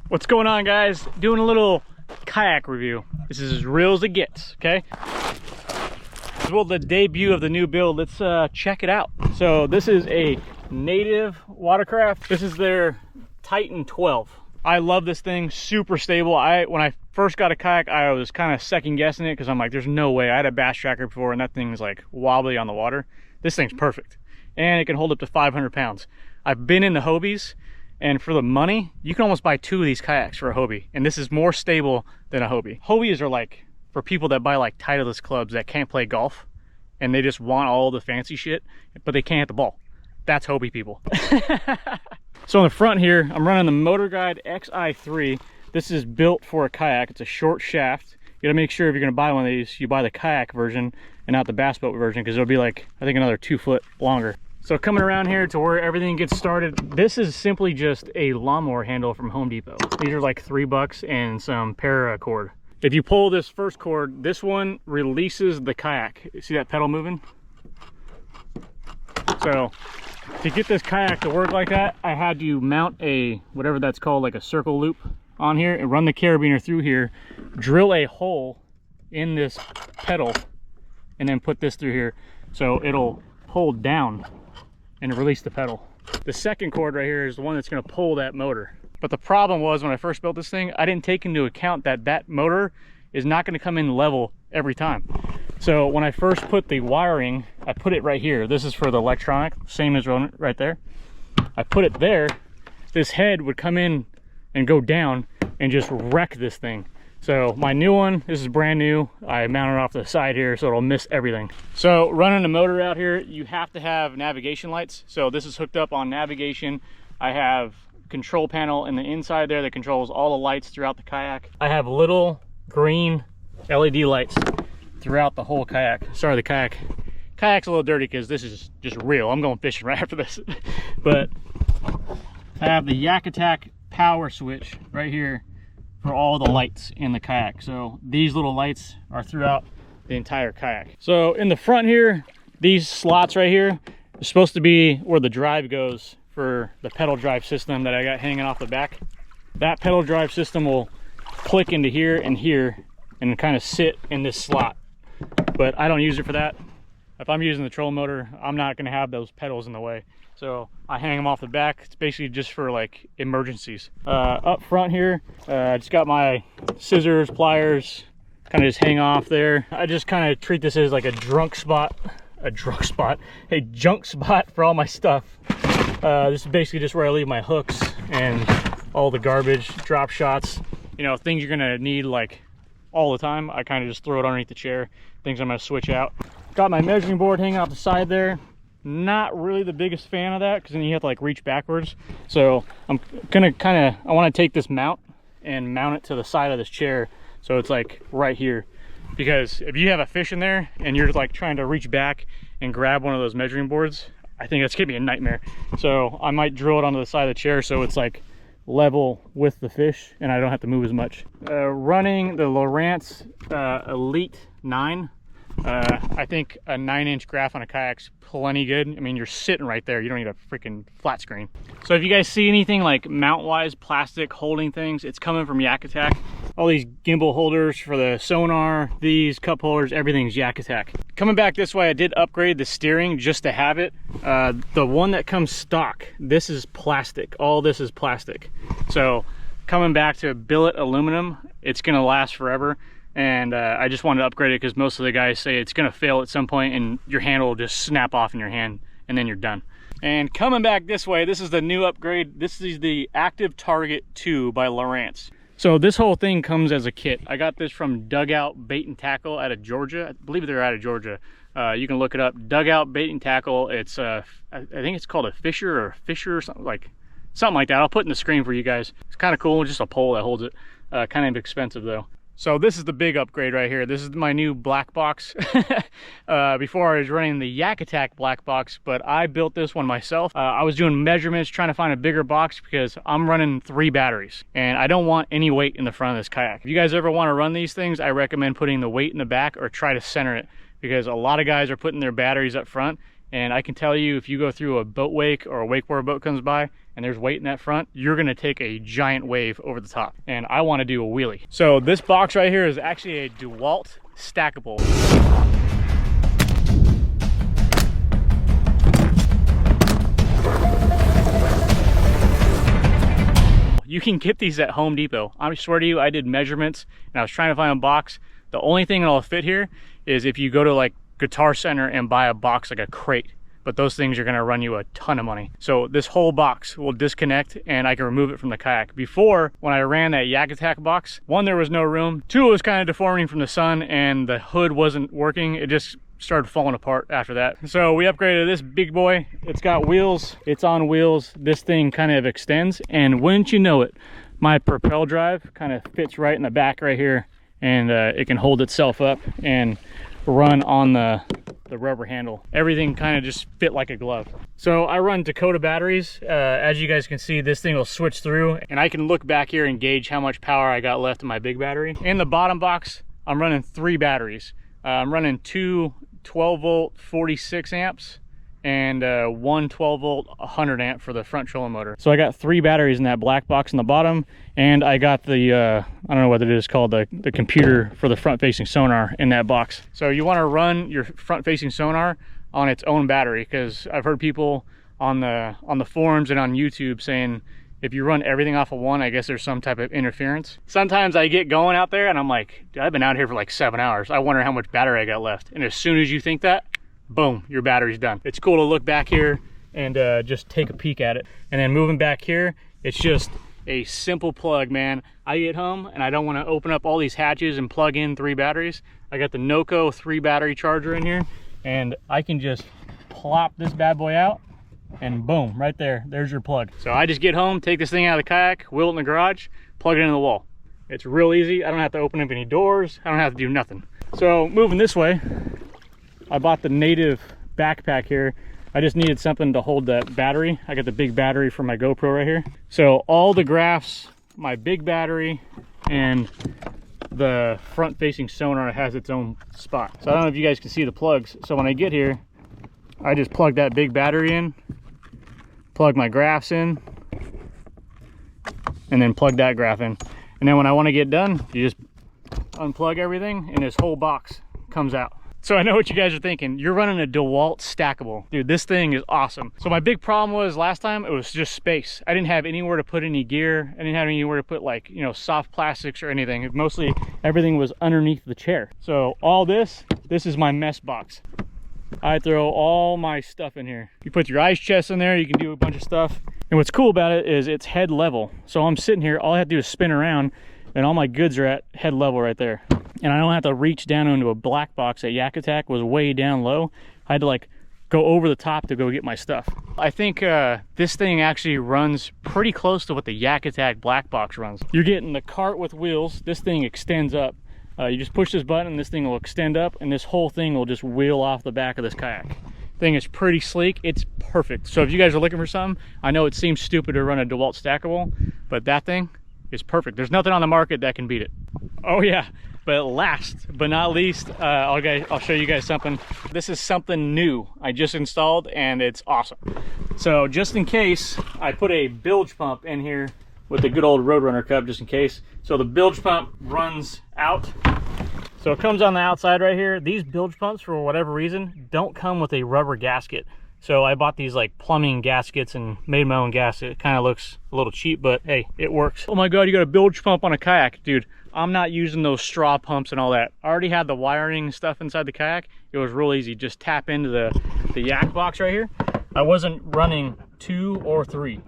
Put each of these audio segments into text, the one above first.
What's going on, guys? Doing a little kayak review. This is as real as it gets, okay? This is the debut of the new build. Let's check it out. So this is a native watercraft. This is their Titan 12. I love this thing, super stable. When I first got a kayak, I was kind of second guessing it because I'm like, there's no way. I had a bass tracker before and that thing is like wobbly on the water. This thing's perfect. And it can hold up to 500 pounds. I've been in the Hobies, and for the money, you can almost buy 2 of these kayaks for a Hobie. And this is more stable than a Hobie. Hobies are like for people that buy like Titleist clubs that can't play golf and they just want all the fancy shit, but they can't hit the ball. That's Hobie people. So on the front here, I'm running the Motor Guide XI3. This is built for a kayak. It's a short shaft. You gotta make sure if you're gonna buy one of these, you buy the kayak version and not the bass boat version, because it'll be like, I think, another 2 foot longer. So coming around here to where everything gets started, this is simply just a lawnmower handle from Home Depot. These are like $3 and some paracord. If you pull this first cord, this one releases the kayak. See that pedal moving? So to get this kayak to work like that, I had to mount a, whatever that's called, like a circle loop on here, and run the carabiner through here, drill a hole in this pedal, and then put this through here so it'll pull down and release the pedal. The second cord right here is the one that's going to pull that motor. But the problem was, when I first built this thing, I didn't take into account that that motor is not going to come in level every time. So when I first put the wiring, I put it right here. This is for the electronic, same as right there. I put it there. This head would come in and go down and just wreck this thing. So my new one, this is brand new. I mounted it off the side here so it'll miss everything. So running the motor out here, you have to have navigation lights. So this is hooked up on navigation. I have control panel in the inside there that controls all the lights throughout the kayak. I have little green LED lights throughout the whole kayak. Sorry, the kayak's a little dirty because this is just real. I'm going fishing right after this. But I have the Yak Attack power switch right here for all the lights in the kayak. So these little lights are throughout the entire kayak. So in the front here, these slots right here are supposed to be where the drive goes for the pedal drive system that I got hanging off the back. That pedal drive system will click into here and kind of sit in this slot. But I don't use it for that. If I'm using the trolling motor, I'm not gonna have those pedals in the way. So I hang them off the back. It's basically just for like emergencies. Up front here, I just got my scissors, pliers, kind of just hang off there. I just kind of treat this as like a junk spot for all my stuff. This is basically just where I leave my hooks and all the garbage, drop shots, you know, things you're gonna need like all the time. I kind of just throw it underneath the chair, things I'm gonna switch out. Got my measuring board hanging off the side there. Not really the biggest fan of that because then you have to like reach backwards. So I'm gonna I want to take this mount and mount it to the side of this chair so it's like right here, because if you have a fish in there and you're like trying to reach back and grab one of those measuring boards, I think that's gonna be a nightmare. So I might drill it onto the side of the chair so it's like level with the fish and I don't have to move as much. Running the Lowrance Elite 9. I think a 9-inch graph on a kayak's plenty good. I mean, you're sitting right there. You don't need a freaking flat screen. So if you guys see anything like mount-wise plastic holding things, it's coming from Yak Attack. All these gimbal holders for the sonar, these cup holders, everything's Yak Attack. Coming back this way, I did upgrade the steering just to have it. The one that comes stock, this is plastic. All this is plastic. So coming back to billet aluminum, it's gonna last forever. And I just wanted to upgrade it because most of the guys say it's gonna fail at some point and your handle will just snap off in your hand and then you're done. And coming back this way, this is the new upgrade. This is the Active Target 2 by Lowrance. So this whole thing comes as a kit. I got this from Dugout Bait and Tackle out of Georgia. I believe they're out of Georgia. You can look it up. Dugout Bait and Tackle. It's I think it's called a Fisher or something like that. I'll put in the screen for you guys. It's kind of cool. Just a pole that holds it. Kind of expensive though. So this is the big upgrade right here. This is my new black box. Before I was running the Yak Attack black box, but I built this one myself. I was doing measurements, trying to find a bigger box because I'm running 3 batteries and I don't want any weight in the front of this kayak. If you guys ever want to run these things, I recommend putting the weight in the back or try to center it, because a lot of guys are putting their batteries up front And I can tell you, if you go through a boat wake or a wakeboard boat comes by and there's weight in that front, you're gonna take a giant wave over the top. And I wanna do a wheelie. So this box right here is actually a DeWalt stackable. You can get these at Home Depot. I swear to you, I did measurements and I was trying to find a box. The only thing that'll fit here is if you go to like Guitar Center and buy a box, like a crate. But those things are gonna run you a ton of money. So this whole box will disconnect and I can remove it from the kayak. Before, when I ran that Yak Attack box, one, there was no room. Two, it was kind of deforming from the sun and the hood wasn't working. It just started falling apart after that. So we upgraded this big boy. It's got wheels, it's on wheels. This thing kind of extends, and wouldn't you know it, my propel drive kind of fits right in the back right here, and it can hold itself up and run on the rubber handle. Everything kind of just fit like a glove. So I run Dakota batteries. As you guys can see, this thing will switch through and I can look back here and gauge how much power I got left in my big battery. In the bottom box, I'm running 3 batteries. I'm running 2 12-volt 46 amps and one 12-volt 100 amp for the front trolling motor. So I got 3 batteries in that black box in the bottom, and I got the I don't know what it is called, the computer for the front-facing sonar in that box. So you want to run your front-facing sonar on its own battery, because I've heard people on the forums and on YouTube saying if you run everything off of one, I guess there's some type of interference. Sometimes I get going out there and I'm like, dude, I've been out here for like 7 hours. I wonder how much battery I got left. And as soon as you think that, boom, your battery's done. It's cool to look back here and just take a peek at it. And then moving back here, it's just a simple plug, man. I get home and I don't want to open up all these hatches and plug in 3 batteries. I got the Noco 3 battery charger in here, and I can just plop this bad boy out and boom, right there's your plug. So I just get home, take this thing out of the kayak, wheel it in the garage, plug it into the wall. It's real easy. I don't have to open up any doors. I don't have to do nothing. So moving this way, I bought the Native backpack here. I just needed something to hold that battery. I got the big battery for my GoPro right here. So all the graphs, my big battery, and the front facing sonar has its own spot. So I don't know if you guys can see the plugs. So when I get here, I just plug that big battery in, plug my graphs in, and then plug that graph in. And then when I want to get done, you just unplug everything and this whole box comes out. So I know what you guys are thinking. You're running a DeWalt stackable. Dude, this thing is awesome. So my big problem was last time, it was just space. I didn't have anywhere to put any gear. I didn't have anywhere to put, like, you know, soft plastics or anything. Mostly everything was underneath the chair. So all this is my mess box. I throw all my stuff in here. You put your ice chest in there, you can do a bunch of stuff. And what's cool about it is it's head level. So I'm sitting here, all I have to do is spin around and all my goods are at head level right there. And I don't have to reach down into a black box. At Yak Attack was way down low. I had to like go over the top to go get my stuff. I think this thing actually runs pretty close to what the Yak Attack black box runs. You're getting the cart with wheels. This thing extends up. You just push this button and this thing will extend up, and this whole thing will just wheel off the back of this kayak. Thing is pretty sleek. It's perfect. So if you guys are looking for something, I know it seems stupid to run a DeWalt stackable, but that thing is perfect. There's nothing on the market that can beat it. Oh yeah, but last but not least, I'll show you guys something. This is something new I just installed and it's awesome. So just in case, I put a bilge pump in here with the good old Roadrunner cup just in case. So the bilge pump runs out. So it comes on the outside right here. These bilge pumps, for whatever reason, don't come with a rubber gasket. So I bought these like plumbing gaskets and made my own gasket. It kind of looks a little cheap, but hey, it works. Oh my God, you got a bilge pump on a kayak. Dude, I'm not using those straw pumps and all that. I already had the wiring stuff inside the kayak. It was real easy. Just tap into the yak box right here. I wasn't running 2 or 3.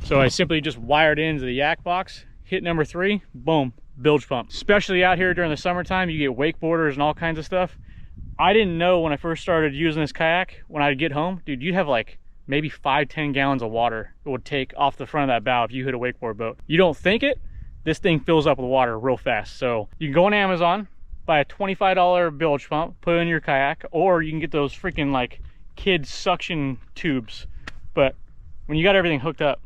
So I simply just wired into the yak box, hit number 3, boom, bilge pump. Especially out here during the summertime, you get wakeboarders and all kinds of stuff. I didn't know when I first started using this kayak, when I'd get home, dude, you'd have like maybe 5-10 gallons of water it would take off the front of that bow if you hit a wakeboard boat. You don't think it, this thing fills up with water real fast. So you can go on Amazon, buy a $25 bilge pump, put it in your kayak, or you can get those freaking like kid suction tubes. But when you got everything hooked up,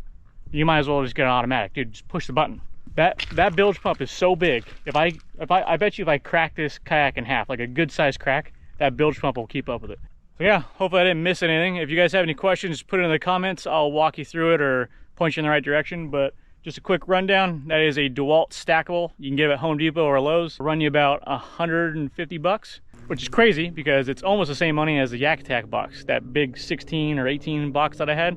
you might as well just get an automatic. Dude, just push the button. That bilge pump is so big. I bet you if I crack this kayak in half, like a good sized crack, that bilge pump will keep up with it. So yeah, hopefully I didn't miss anything. If you guys have any questions, put it in the comments. I'll walk you through it or point you in the right direction. But just a quick rundown. That is a DeWalt stackable. You can get it at Home Depot or Lowe's. It'll run you about 150 bucks, which is crazy because it's almost the same money as the Yak Attack box. That big 16 or 18 box that I had.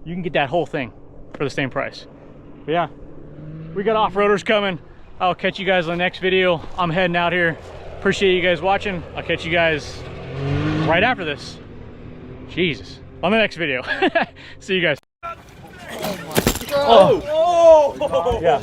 You can get that whole thing for the same price. But yeah, we got off-roaders coming. I'll catch you guys on the next video. I'm heading out here. Appreciate you guys watching. I'll catch you guys right after this. Jesus. On the next video. See you guys. Oh! Yeah.